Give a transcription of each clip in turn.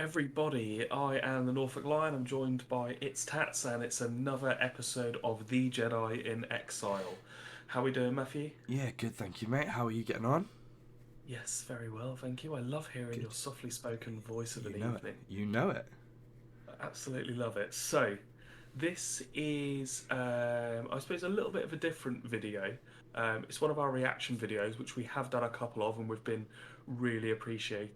everybody. I am the Norfolk Lion. I'm joined by It's Tats, and it's another episode of The Jedi in Exile. How we doing, Matthew? Yeah, good, thank you, mate. How are you getting on? Yes, very well, thank you. I love hearing your Good. softly spoken voice of You an know it. evening. You know it. I absolutely love it. So, this is, I suppose, a little bit of a different video. It's one of our reaction videos, which we have done a couple of, and we've been really appreciative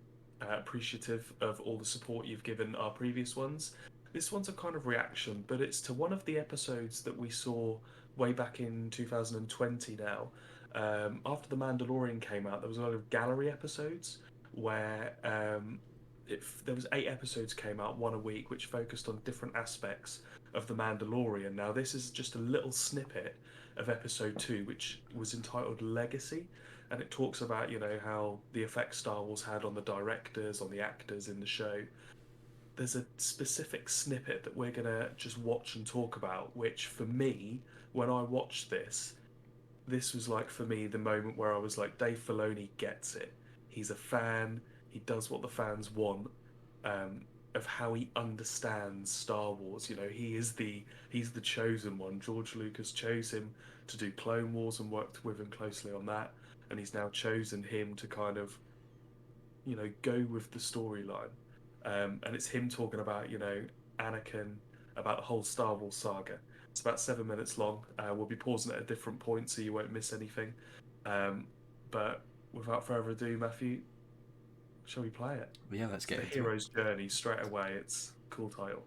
of all the support you've given our previous ones. This one's a kind of reaction, but it's to one of the episodes that we saw way back in 2020 now. After The Mandalorian came out, there was a lot of gallery episodes where there was 8 episodes came out, one a week, which focused on different aspects of The Mandalorian. Now, this is just a little snippet of episode 2, which was entitled Legacy, and it talks about, how the effect Star Wars had on the directors, on the actors in the show. There's a specific snippet that we're gonna just watch and talk about, which for me, when I watched this was like for me the moment where I was like, Dave Filoni gets it. He's a fan. He does what the fans want. Of how he understands Star Wars. He's the chosen one. George Lucas chose him to do Clone Wars and worked with him closely on that, and he's now chosen him to kind of go with the storyline. And it's him talking about Anakin, about the whole Star Wars saga. It's about 7 minutes long. We'll be pausing at a different point so you won't miss anything. But without further ado, Matthew, shall we play it? Yeah, let's get The into it. Hero's Journey straight away. It's a cool title.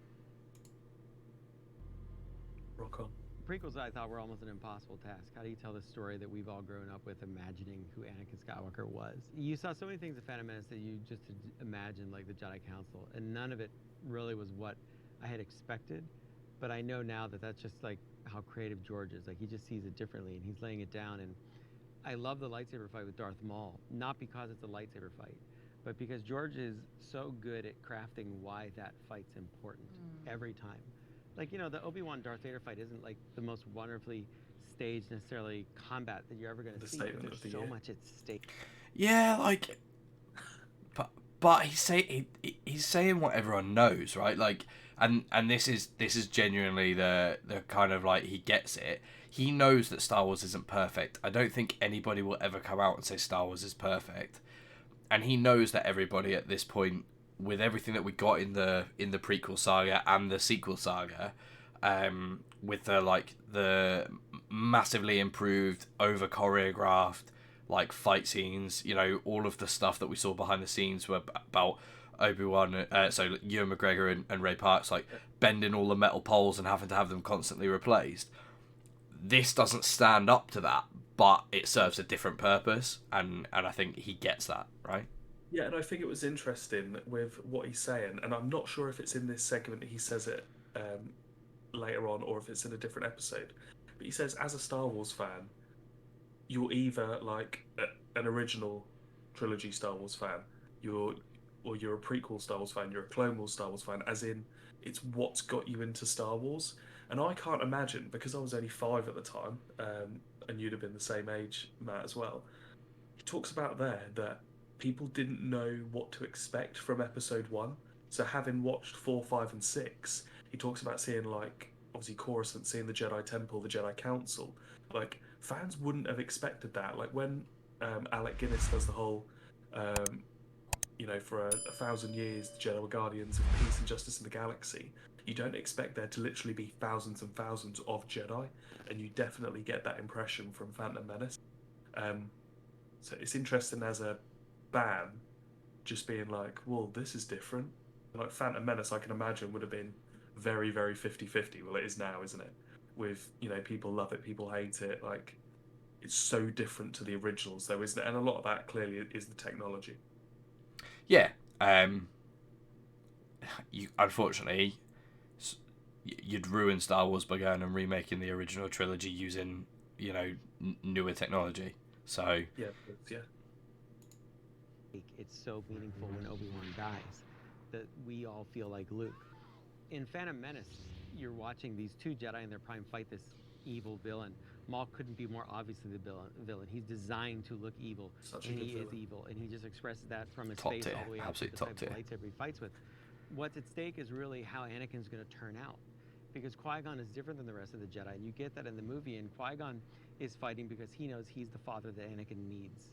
Rock on. Prequels, I thought, were almost an impossible task. How do you tell the story that we've all grown up with, imagining who Anakin Skywalker was? You saw so many things in Phantom Menace that you just imagined, like the Jedi Council, and none of it really was what I had expected. But I know now that that's just like how creative George is. Like, he just sees it differently, and he's laying it down. And I love the lightsaber fight with Darth Maul, not because it's a lightsaber fight, but because George is so good at crafting why that fight's important every time. Like, the Obi-Wan Darth Vader fight isn't like the most wonderfully staged necessarily combat that you're ever going to see. But there's so much at stake. Yeah, like, but he's saying what everyone knows, right? Like, and this is genuinely the kind of like, he gets it. He knows that Star Wars isn't perfect. I don't think anybody will ever come out and say Star Wars is perfect, and he knows that everybody at this point, with everything that we got in the prequel saga and the sequel saga, with the massively improved, over choreographed fight scenes, all of the stuff that we saw behind the scenes were about Obi-Wan, so Ewan McGregor and Ray Park's bending all the metal poles and having to have them constantly replaced. This doesn't stand up to that, but it serves a different purpose, and I think he gets that, right? Yeah, and I think it was interesting with what he's saying, and I'm not sure if it's in this segment he says it later on or if it's in a different episode. But he says, as a Star Wars fan, you're either an original trilogy Star Wars fan, you're a prequel Star Wars fan, you're a Clone Wars Star Wars fan, as in it's what's got you into Star Wars. And I can't imagine, because I was only 5 at the time, and you'd have been the same age, Matt, as well. He talks about there that people didn't know what to expect from episode 1. So having watched 4, 5, and 6, he talks about seeing obviously Coruscant, seeing the Jedi Temple, the Jedi Council. Fans wouldn't have expected that. When Alec Guinness does the whole, for a thousand years, the Jedi were guardians of peace and justice in the galaxy. You don't expect there to literally be thousands and thousands of Jedi, and you definitely get that impression from Phantom Menace. So it's interesting as a fan just being like, well, this is different. And Phantom Menace, I can imagine, would have been very, very 50-50. Well, it is now, isn't it? With, people love it, people hate it. It's so different to the originals, though, isn't it? And a lot of that clearly is the technology. Yeah. Unfortunately, you'd ruin Star Wars by going and remaking the original trilogy using, newer technology. So yeah. It's so meaningful when Obi-Wan dies that we all feel like Luke. In Phantom Menace, you're watching these two Jedi in their prime fight this evil villain. Maul couldn't be more obviously the villain. He's designed to look evil, and he is evil, and he just expresses that from his face all the way up to the type of lightsaber he fights with. what's at stake is really how Anakin's going to turn out. Because Qui-Gon is different than the rest of the Jedi, and you get that in the movie, and Qui-Gon is fighting because he knows he's the father that Anakin needs.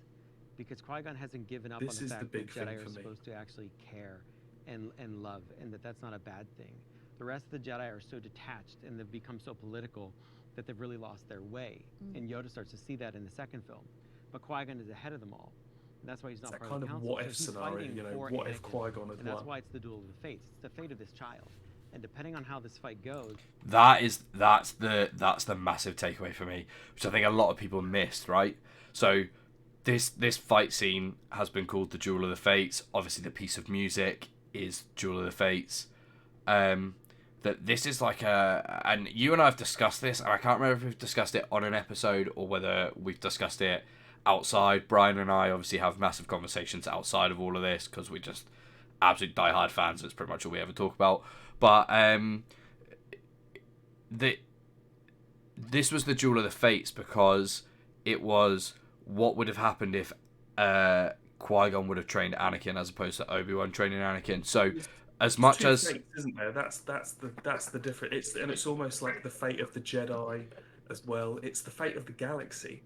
Because Qui-Gon hasn't given up on the fact that Jedi are supposed to actually care and love, and that's not a bad thing. The rest of the Jedi are so detached, and they've become so political that they've really lost their way. And Yoda starts to see that in the second film. But Qui-Gon is ahead of them all. And that's why he's not part of the council. What if scenario, you know, what if Qui-Gon had won? And that's why it's the Duel of the Fates. It's the fate of this child. And depending on how this fight goes, that's the massive takeaway for me, which I think a lot of people missed, right? So this fight scene has been called the Duel of the Fates. Obviously the piece of music is Duel of the Fates. That this is like and you and I have discussed this, and I can't remember if we've discussed it on an episode or whether we've discussed it outside. Brian and I obviously have massive conversations outside of all of this because we're just absolute diehard fans. It's pretty much all we ever talk about. But this was the Duel of the Fates because it was what would have happened if Qui-Gon would have trained Anakin as opposed to Obi-Wan training Anakin. So as much as fates, isn't there? That's the difference. It's almost like the fate of the Jedi as well. It's the fate of the galaxy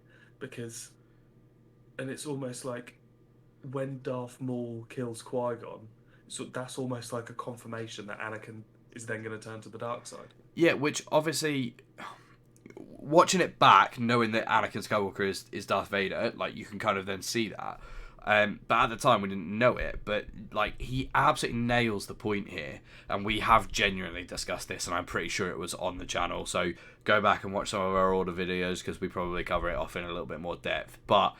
and it's almost like when Darth Maul kills Qui-Gon, so that's almost like a confirmation that Anakin is then going to turn to the dark side. Yeah, which obviously, watching it back, knowing that Anakin Skywalker is Darth Vader, like you can kind of then see that. But at the time we didn't know it. But like he absolutely nails the point here, and we have genuinely discussed this, and I'm pretty sure it was on the channel. So go back and watch some of our older videos because we probably cover it off in a little bit more depth. But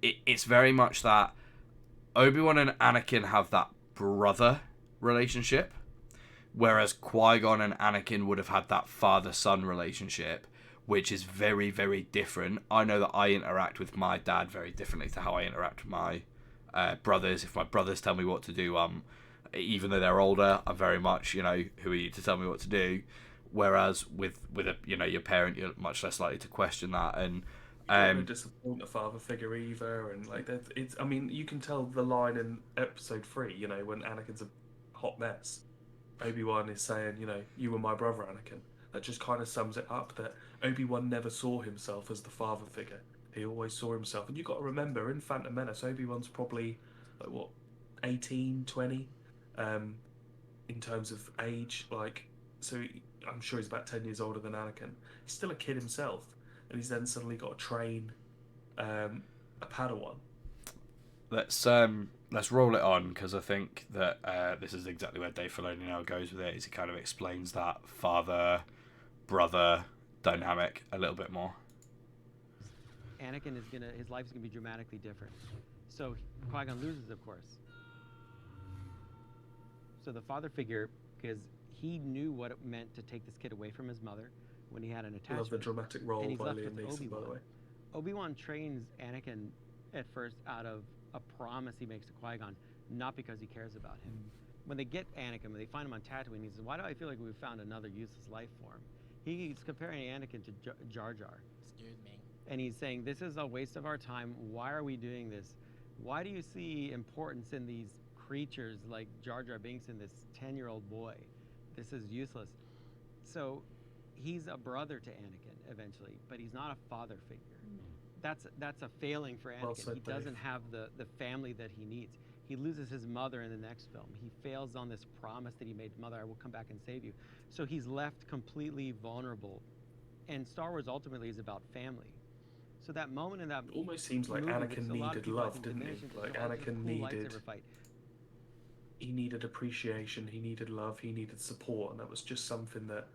it's very much that Obi-Wan and Anakin have that brother relationship, whereas Qui-Gon and Anakin would have had that father-son relationship, which is very, very different. I know that I interact with my dad very differently to how I interact with my brothers. If my brothers tell me what to do, even though they're older, I'm very much, who are you to tell me what to do? Whereas with a, your parent, you're much less likely to question that. And don't disappoint a father figure either, and like that. It's. I mean, you can tell the line in Episode 3. When Anakin's a hot mess, Obi-Wan is saying, "You were my brother, Anakin." That just kind of sums it up. That Obi-Wan never saw himself as the father figure. He always saw himself. And you got to remember, in Phantom Menace, Obi-Wan's probably like what, 18, 20, in terms of age. So I'm sure he's about 10 years older than Anakin. He's still a kid himself. And he's then suddenly got to train a Padawan. Let's roll it on, because I think that this is exactly where Dave Filoni now goes with it. Is he kind of explains that father-brother dynamic a little bit more. Anakin his life is gonna be dramatically different. So Qui-Gon loses, of course. So the father figure, because he knew what it meant to take this kid away from his mother when he had an attachment. I love the dramatic role by Liam Neeson, by the way. Obi-Wan trains Anakin at first out of a promise he makes to Qui-Gon, not because he cares about him. When they get Anakin, when they find him on Tatooine, he says, "Why do I feel like we've found another useless life form?" He's comparing Anakin to Jar Jar. Excuse me. And he's saying, "This is a waste of our time. Why are we doing this? Why do you see importance in these creatures like Jar Jar Binks and this 10-year-old boy? This is useless." So he's a brother to Anakin eventually, but he's not a father figure. That's a failing for Anakin. Well said, he doesn't have the family that he needs. He loses his mother in the next film. He fails on this promise that he made, "Mother, I will come back and save you." So he's left completely vulnerable. And Star Wars ultimately is about family. So that moment in that It almost seems like movie, Anakin a lot of needed people, I love, think, didn't he? diminish into, Like "Oh, this is a Anakin cool needed. lightsaber fight." He needed appreciation. He needed love. He needed support, and that was just something that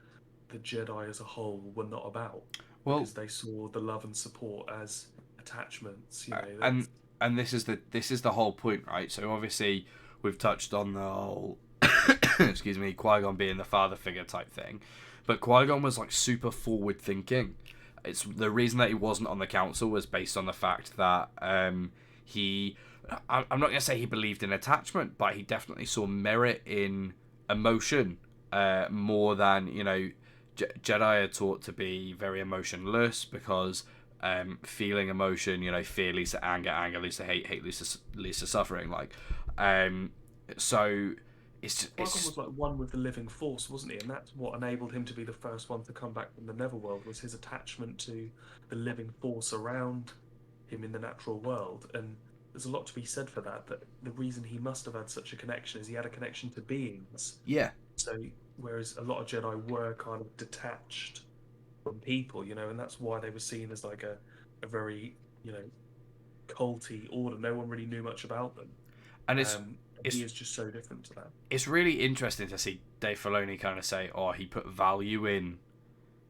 the Jedi as a whole were not about. Well, because they saw the love and support as attachments. And this is the whole point, right? So obviously we've touched on the whole excuse me, Qui-Gon being the father figure type thing, but Qui-Gon was like super forward thinking. It's the reason that he wasn't on the council was based on the fact that I'm not gonna say he believed in attachment, but he definitely saw merit in emotion more than Jedi are taught to be very emotionless, because feeling emotion, fear leads to anger, anger leads to hate, hate leads to suffering. So Qui-Gon was like one with the living force, wasn't he? And that's what enabled him to be the first one to come back from the Netherworld, was his attachment to the living force around him in the natural world. And there's a lot to be said for that. That the reason he must have had such a connection is he had a connection to beings. yeah. So whereas a lot of Jedi were kind of detached from people, and that's why they were seen as like a very, culty order. No one really knew much about them. And He is just so different to that. it's really interesting to see Dave Filoni kind of say, "Oh, he put value in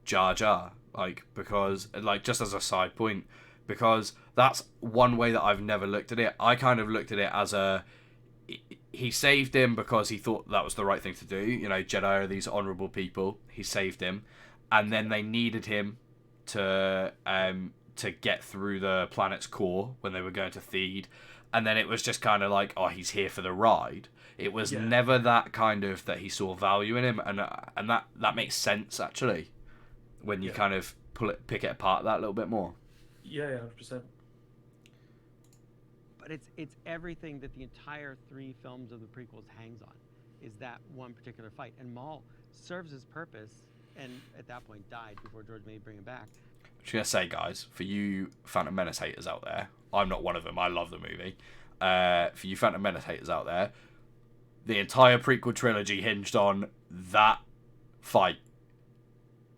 Jar Jar," like, because, like, just as a side point, because that's one way that I've never looked at it. I kind of looked at it as he saved him because he thought that was the right thing to do. Jedi are these honorable people. He saved him, and then they needed him to get through the planet's core when they were going to Theed, and then it was just kind of like, oh, he's here for the ride. It was never that kind of that he saw value in him, and that makes sense actually when you kind of pick it apart that little bit more. Yeah, 100%. But it's everything that the entire 3 films of the prequels hangs on, is that one particular fight. And Maul serves his purpose, and at that point died before George may bring him back. I'm just gonna say, guys, for you Phantom Menace haters out there, I'm not one of them. I love the movie. For you Phantom Menace haters out there, the entire prequel trilogy hinged on that fight.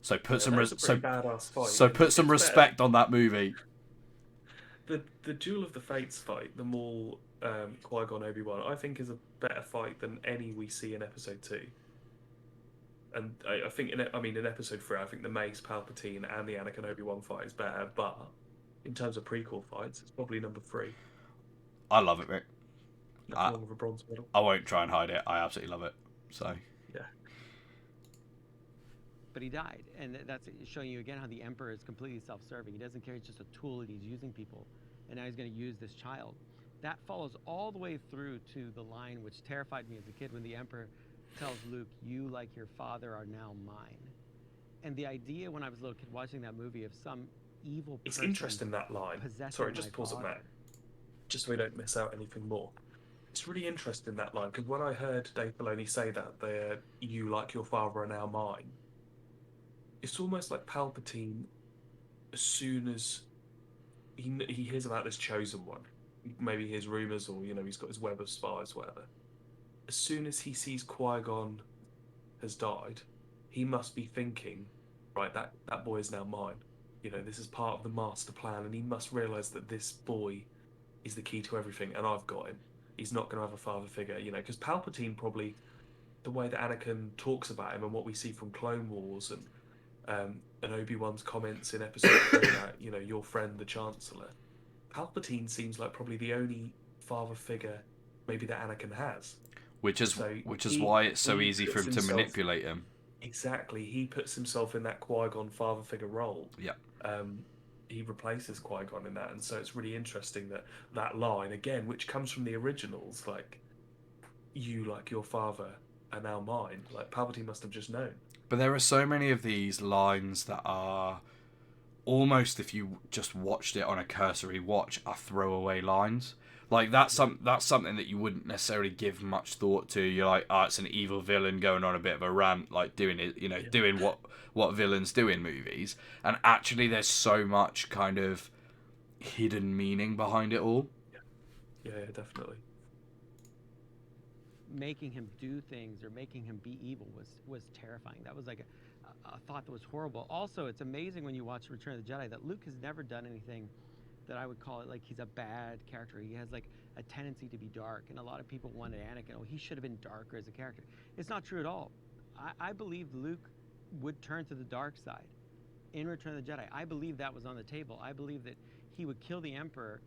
So put some respect on that movie. The Duel of the Fates fight, the Maul Qui-Gon Obi-Wan, I think is a better fight than any we see in Episode 2. And I think in Episode 3, I think the Mace Palpatine and the Anakin Obi-Wan fight is better. But in terms of prequel fights, it's probably number 3. I love it, Rick. Along with a bronze medal. I won't try and hide it. I absolutely love it. So yeah. But he died, and that's showing you again how the Emperor is completely self-serving. He doesn't care; it's just a tool that he's using people, and now he's going to use this child. That follows all the way through to the line which terrified me as a kid when the Emperor tells Luke, "You, like your father, are now mine." And the idea when I was a little kid watching that movie of some evil person. It's interesting, that line. Sorry, just pause on that, just so we don't miss out anything more. It's really interesting, that line, because when I heard Dave Filoni say that, "You, like your father, are now mine," it's almost like Palpatine, as soon as he hears about this chosen one, maybe he hears rumours, or he's got his web of spies, whatever. As soon as he sees Qui-Gon has died, he must be thinking, right, that boy is now mine. This is part of the master plan, and he must realise that this boy is the key to everything, and I've got him. He's not going to have a father figure, because Palpatine probably, the way that Anakin talks about him and what we see from Clone Wars and Obi-Wan's comments in Episode 3 that, your friend, the Chancellor, Palpatine seems like probably the only father figure maybe that Anakin has. Which is why it's so easy for him to manipulate him. Exactly. He puts himself in that Qui-Gon father figure role. Yeah. He replaces Qui-Gon in that, and so it's really interesting that line, again, which comes from the originals, like, "You, like your father, are now mine." Like, Palpatine must have just known. But there are so many of these lines that are almost, if you just watched it on a cursory watch, are throwaway lines. Like, that's something that you wouldn't necessarily give much thought to. You're like, it's an evil villain going on a bit of a rant, like doing it, doing what villains do in movies. And actually, there's so much kind of hidden meaning behind it all. Yeah, definitely. Making him do things or making him be evil was terrifying. That was like a thought that was horrible. Also, it's amazing when you watch Return of the Jedi that Luke has never done anything that I would call it like he's a bad character. He has like a tendency to be dark, and a lot of people wanted Anakin, he should have been darker as a character. It's not true at all. I believed Luke would turn to the dark side in Return of the Jedi. I believe that was on the table. I believe that he would kill the Emperor,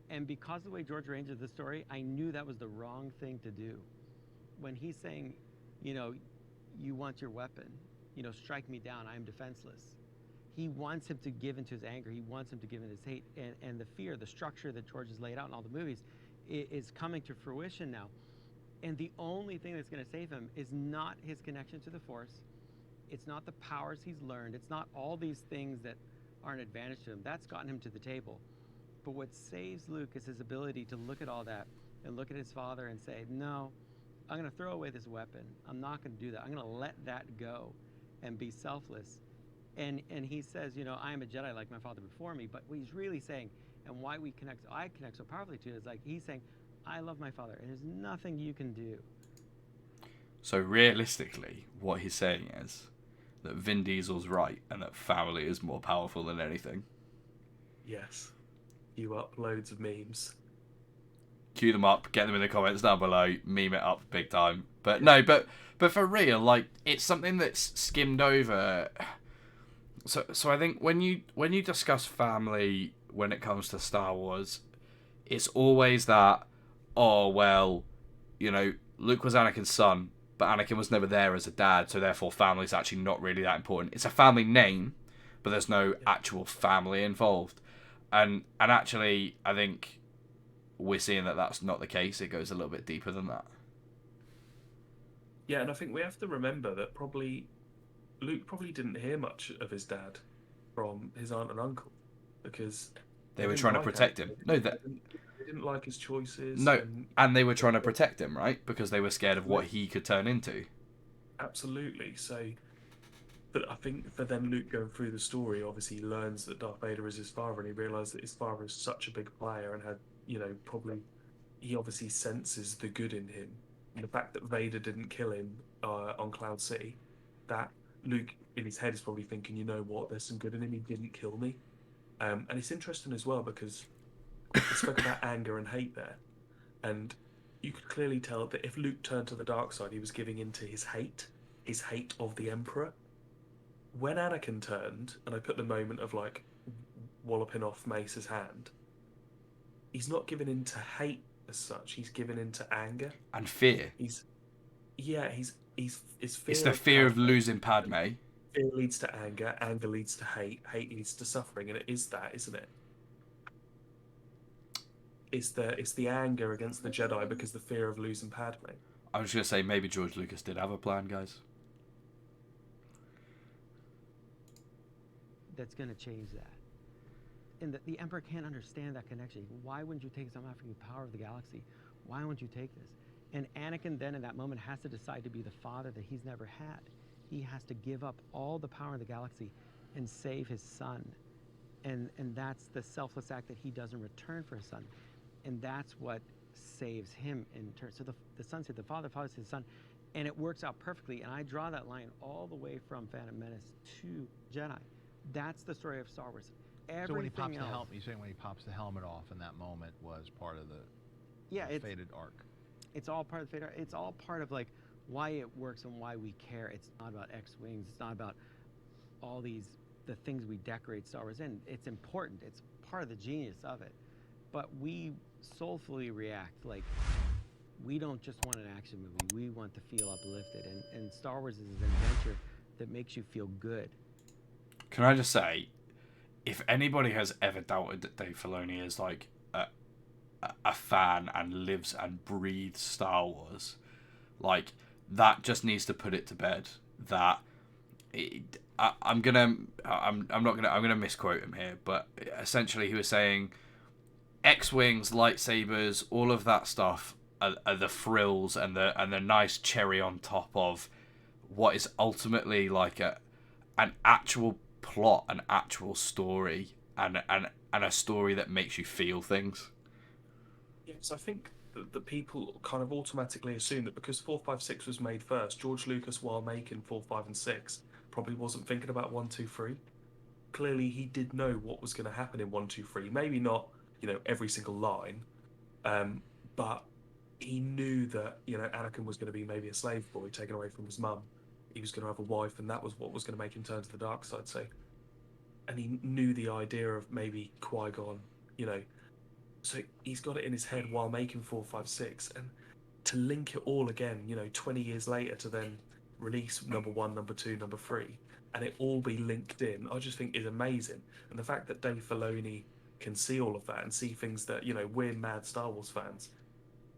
and because of the way George arranged the story, I knew that was the wrong thing to do. When he's saying, you want your weapon, strike me down, I am defenseless. He wants him to give into his anger. He wants him to give into his hate. And the fear, the structure that George has laid out in all the movies is coming to fruition now. And the only thing that's going to save him is not his connection to the Force. It's not the powers he's learned. It's not all these things that are an advantage to him. That's gotten him to the table. But what saves Luke is his ability to look at all that, and look at his father and say, no, I'm going to throw away this weapon. I'm not going to do that. I'm going to let that go and be selfless. And he says, I am a Jedi like my father before me. But what he's really saying, and why I connect so powerfully to it, is like he's saying, I love my father, and there's nothing you can do. So realistically, what he's saying is that Vin Diesel's right and that family is more powerful than anything. Yes. You up loads of memes. Cue them up, get them in the comments down below, meme it up big time. But no, but for real, like, it's something that's skimmed over. So I think when you discuss family when it comes to Star Wars, it's always that, oh well, Luke was Anakin's son, but Anakin was never there as a dad, so therefore family's actually not really that important. It's a family name, but there's no actual family involved. And actually, I think we're seeing that that's not the case. It goes a little bit deeper than that. Yeah, and I think we have to remember that Luke probably didn't hear much of his dad from his aunt and uncle because they were trying to protect him. No, they didn't like his choices. No, and they were trying to protect him, right? Because they were scared of what he could turn into. Absolutely. So, but I think for then Luke going through the story, obviously he learns that Darth Vader is his father, and he realizes that his father is such a big player and had, he obviously senses the good in him. And the fact that Vader didn't kill him on Cloud City, that Luke in his head is probably thinking, you know what, there's some good in him. He didn't kill me. And it's interesting as well because I spoke about anger and hate there, and you could clearly tell that if Luke turned to the dark side, he was giving into his hate of the Emperor. When Anakin turned, and I put the moment of like walloping off Mace's hand, he's not giving into hate as such. He's giving into anger and fear. It's fear. It's the fear of losing Padme. Fear leads to anger. Anger leads to hate. Hate leads to suffering, and it is that, isn't it? It's the anger against the Jedi because the fear of losing Padme. I was going to say maybe George Lucas did have a plan, guys. That's going to change that. And the Emperor can't understand that connection. Why wouldn't you take this? I'm offering you power of the galaxy. Why won't you take this? And Anakin then in that moment has to decide to be the father that he's never had. He has to give up all the power of the galaxy and save his son. And that's the selfless act that he does in return for his son. And that's what saves him in turn. So the son said the father said the son. And it works out perfectly. And I draw that line all the way from Phantom Menace to Jedi. That's the story of Star Wars. So when he pops the helmet, you're saying when he pops the helmet off in that moment was part of the fated arc. It's all part of the fated arc. It's all part of like why it works and why we care. It's not about X-Wings. It's not about all the things we decorate Star Wars in. It's important. It's part of the genius of it. But we soulfully react like we don't just want an action movie. We want to feel uplifted. And Star Wars is an adventure that makes you feel good. Can I just say, if anybody has ever doubted that Dave Filoni is like a fan and lives and breathes Star Wars, like that just needs to put it to bed. That I'm gonna misquote him here, but essentially he was saying X-Wings, lightsabers, all of that stuff are the frills and the nice cherry on top of what is ultimately like an actual plot, an actual story, and a story that makes you feel things. Yes, I think that people kind of automatically assume that because 4, 5, 6 was made first, George Lucas, while making 4, 5, and 6, probably wasn't thinking about 1, 2, 3. Clearly, he did know what was going to happen in 1, 2, 3. Maybe not, every single line, but he knew that Anakin was going to be maybe a slave boy taken away from his mum. He was going to have a wife, and that was what was going to make him turn to the dark side. So, and he knew the idea of maybe Qui-Gon, So he's got it in his head while making 4, 5, 6, and to link it all again, 20 years later to then release number 1, number 2, number 3, and it all be linked in, I just think is amazing. And the fact that Dave Filoni can see all of that and see things that we're mad Star Wars fans.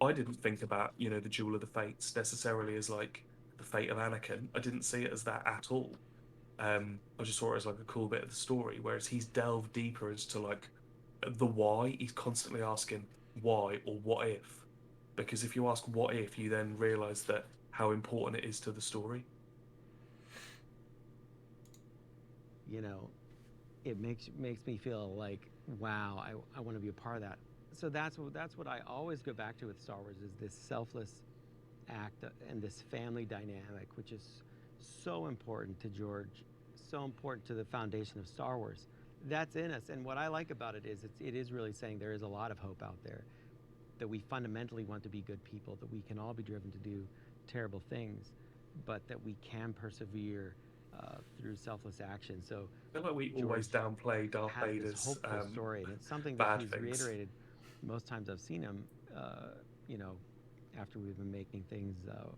I didn't think about the Duel of the Fates necessarily as like the fate of Anakin. I didn't see it as that at all. I just saw it as like a cool bit of the story, whereas he's delved deeper as to like the why. He's constantly asking why or what if, Because if you ask what if, you then realise that how important it is to the story. You know, it makes me feel like, wow, I want to be a part of that. So that's what I always go back to with Star Wars, is this selfless act and this family dynamic, which is so important to George, so important to the foundation of Star Wars. That's in us, and what I like about it is it is really saying there is a lot of hope out there, that we fundamentally want to be good people, that we can all be driven to do terrible things, but that we can persevere through selfless action. So I feel like we George always downplay Darth has Vader's this hopeful story, and it's something that bad he's things. reiterated most times I've seen him, you know, after we've been making things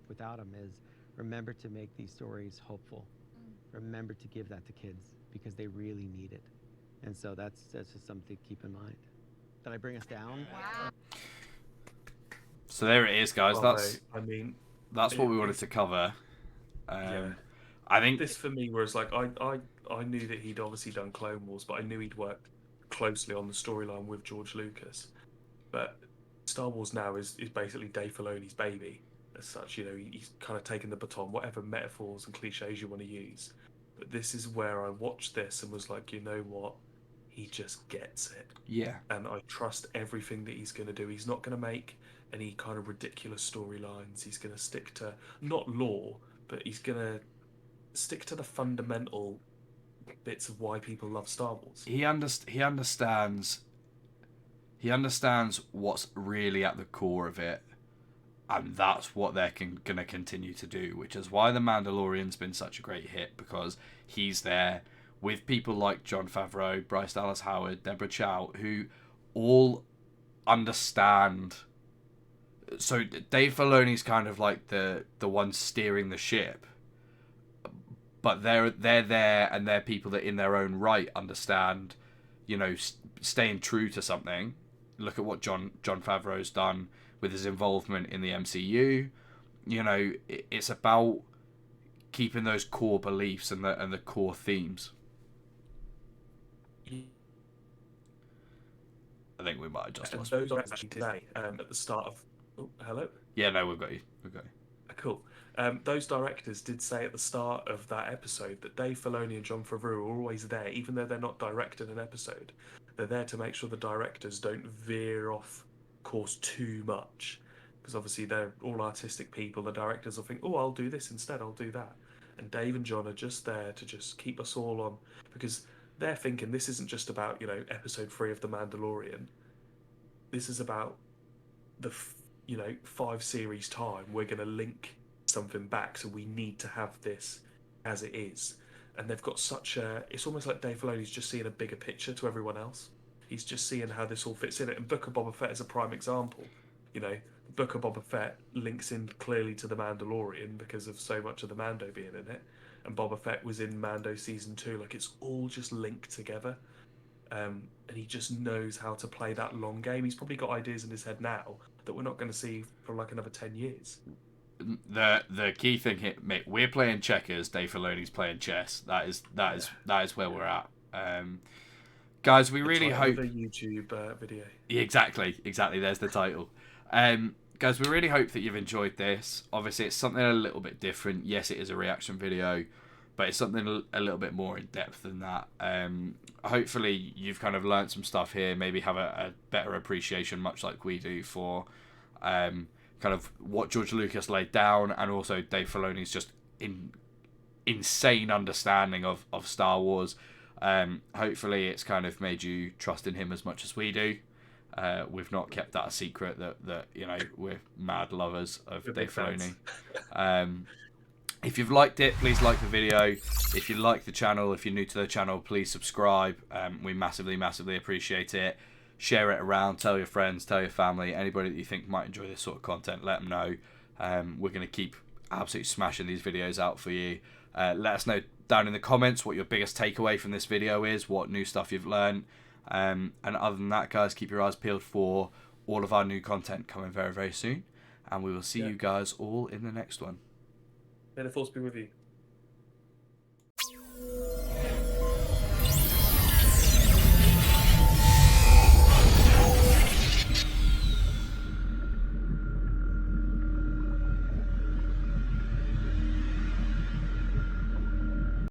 without him, is remember to make these stories hopeful. Remember to give that to kids, because they really need it. And so that's just something to keep in mind. Did I bring us down? Wow. So there it is, guys. That's what we wanted to cover. Yeah. I think this for me was like I knew that he'd obviously done Clone Wars, but I knew he'd worked closely on the storyline with George Lucas. But Star Wars now is basically Dave Filoni's baby as such. You know, he's kind of taken the baton, whatever metaphors and cliches you want to use. But this is where I watched this and was like, you know what? He just gets it. Yeah. And I trust everything that he's going to do. He's not going to make any kind of ridiculous storylines. He's going to stick to, not lore, but he's going to stick to the fundamental bits of why people love Star Wars. He understands what's really at the core of it, and that's what they're going to continue to do, which is why The Mandalorian's been such a great hit, because he's there with people like John Favreau, Bryce Dallas Howard, Deborah Chow, who all understand. So Dave Filoni's kind of like the one steering the ship, but they're there, and they're people that in their own right understand, you know, staying true to something. Look at what John Favreau's done with his involvement in the MCU. You know, it's about keeping those core beliefs and the core themes. I think we might have just lost. Those are actually today at the start of. Oh, hello. Yeah, no, we've got you. Cool. Those directors did say at the start of that episode that Dave Filoni and John Favreau are always there, even though they're not directing an episode. They're there to make sure the directors don't veer off course too much, because obviously they're all artistic people. The directors will think, oh, I'll do this instead, I'll do that. And Dave and John are just there to just keep us all on, because they're thinking this isn't just about, you know, episode 3 of The Mandalorian. This is about the 5 series time. We're going to link something back, so we need to have this as it is. And they've got such a, it's almost like Dave Filoni's just seeing a bigger picture to everyone else. He's just seeing how this all fits in it. And Book of Boba Fett is a prime example. You know, the Book of Boba Fett links in clearly to The Mandalorian because of so much of the Mando being in it. And Boba Fett was in Mando season 2. Like, it's all just linked together. And he just knows how to play that long game. He's probably got ideas in his head now that we're not going to see for like another 10 years. The key thing here, mate, we're playing checkers. Dave Filoni's playing chess. That is where we're at. Guys, we really hope the YouTube video. Yeah, exactly. There's the title. Guys, we really hope that you've enjoyed this. Obviously, it's something a little bit different. Yes, it is a reaction video, but it's something a little bit more in depth than that. Hopefully, you've kind of learned some stuff here. Maybe have a better appreciation, much like we do, for kind of what George Lucas laid down, and also Dave Filoni's just insane understanding of Star Wars. Hopefully it's kind of made you trust in him as much as we do. We've not kept that a secret that you know, we're mad lovers of Dave Filoni. If you've liked it, please like the video. If you like the channel, if you're new to the channel, please subscribe. We massively appreciate it. Share it around, tell your friends, tell your family, anybody that you think might enjoy this sort of content, let them know. We're going to keep absolutely smashing these videos out for you. Let us know down in the comments what your biggest takeaway from this video is, what new stuff you've learned. And other than that, guys, keep your eyes peeled for all of our new content coming very, very soon. And we will see you guys all in the next one. May the Force be with you.